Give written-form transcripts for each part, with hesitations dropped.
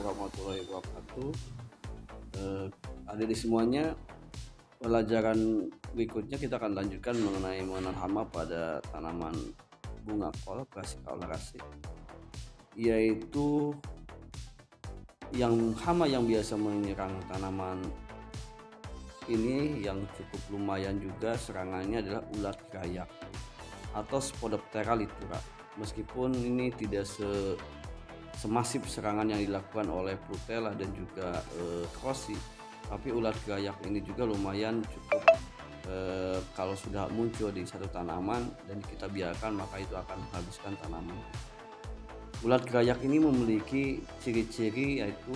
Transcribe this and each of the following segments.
warahmatullahi wabarakatuh. Adik semuanya, pelajaran berikutnya kita akan lanjutkan mengenai mengenal hama pada tanaman bunga kol Brassica oleracea, yaitu hama yang biasa menyerang tanaman ini yang cukup lumayan juga serangannya adalah ulat gayak atau Spodoptera litura. Meskipun ini tidak semasif serangan yang dilakukan oleh Prutella dan juga Crossi, tapi ulat gayak ini juga lumayan cukup kalau sudah muncul di satu tanaman dan kita biarkan, maka itu akan menghabiskan tanaman. Ulat gayak ini memiliki ciri-ciri yaitu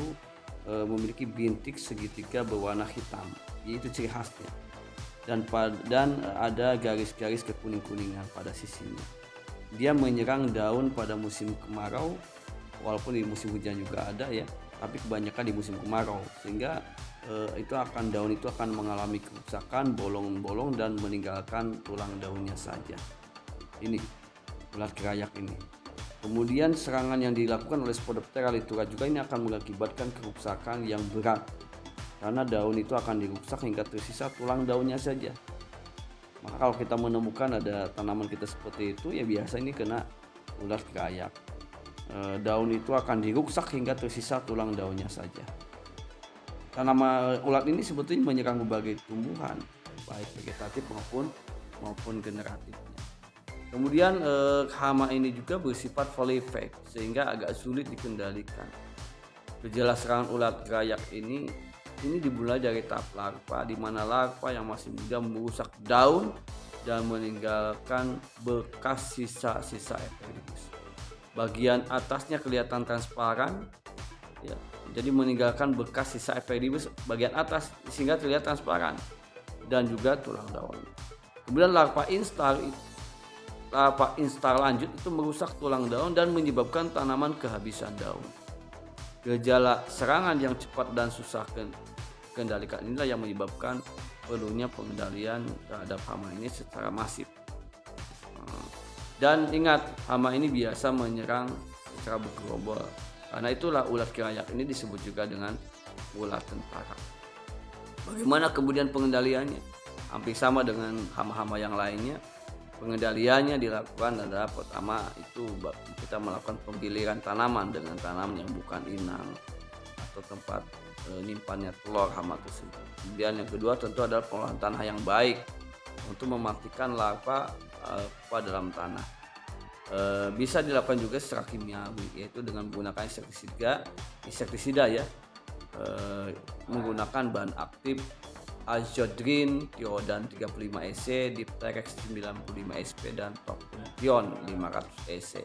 memiliki bintik segitiga berwarna hitam, itu ciri khasnya, dan ada garis-garis kekuning-kuningan pada sisinya. Dia menyerang daun pada musim kemarau, walaupun di musim hujan juga ada ya, tapi kebanyakan di musim kemarau, sehingga daun itu akan mengalami kerusakan, bolong-bolong dan meninggalkan tulang daunnya saja. Ini ulat gayak ini. Kemudian serangan yang dilakukan oleh Spodoptera litura juga ini akan mengakibatkan kerusakan yang berat, karena daun itu akan dirusak hingga tersisa tulang daunnya saja. Maka kalau kita menemukan ada tanaman kita seperti itu, ya biasa ini kena ulat gayak. Daun itu akan dirusak hingga tersisa tulang daunnya saja. Tanaman ulat ini sebetulnya menyerang berbagai tumbuhan, baik vegetatif maupun generatifnya. Kemudian hama ini juga bersifat polifag sehingga agak sulit dikendalikan. Gejala serangan ulat gayak ini dimulai dari tahap larva, di mana larva yang masih muda merusak daun dan meninggalkan bekas sisa-sisa epidermis. Bagian atasnya kelihatan transparan, ya, jadi meninggalkan bekas sisa epidermis bagian atas sehingga terlihat transparan, dan juga tulang daun. Kemudian larva instar lanjut itu merusak tulang daun dan menyebabkan tanaman kehabisan daun. Gejala serangan yang cepat dan susah kendalikan inilah yang menyebabkan perlunya pengendalian terhadap hama ini secara masif. Dan ingat, hama ini biasa menyerang secara bergerombol. Karena itulah ulat gayak ini disebut juga dengan ulat tentara. Bagaimana kemudian pengendaliannya? Hampir sama dengan hama-hama yang lainnya. Pengendaliannya dilakukan adalah pertama itu kita melakukan penggiliran tanaman dengan tanaman yang bukan inang atau tempat nyimpannya telur hama tersebut. Kemudian yang kedua tentu adalah pengolahan tanah yang baik untuk mematikan larva dalam tanah. Bisa dilakukan juga secara kimiawi, yaitu dengan menggunakan insektisida ya, menggunakan bahan aktif Azodrin, Thiodan 35 EC, Dipterex 95 SP dan Tocopherol 500 EC.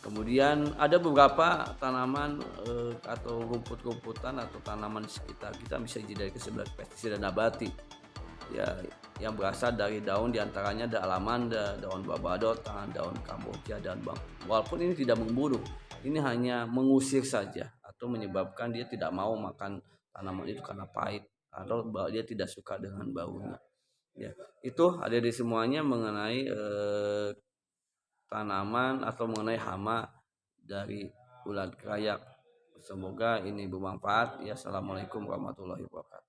Kemudian ada beberapa tanaman atau rumput-rumputan atau tanaman di sekitar kita bisa dijadikan sebagai pestisida nabati ya, yang berasal dari daun, diantaranya ada alamanda, daun babadotan, daun kamboja dan bang. Walaupun ini tidak membunuh, ini hanya mengusir saja atau menyebabkan dia tidak mau makan tanaman itu karena pahit atau dia tidak suka dengan baunya. Ya, itu adik-adik semuanya mengenai tanaman atau mengenai hama dari ulat gayak. Semoga ini bermanfaat. Ya, assalamualaikum warahmatullahi wabarakatuh.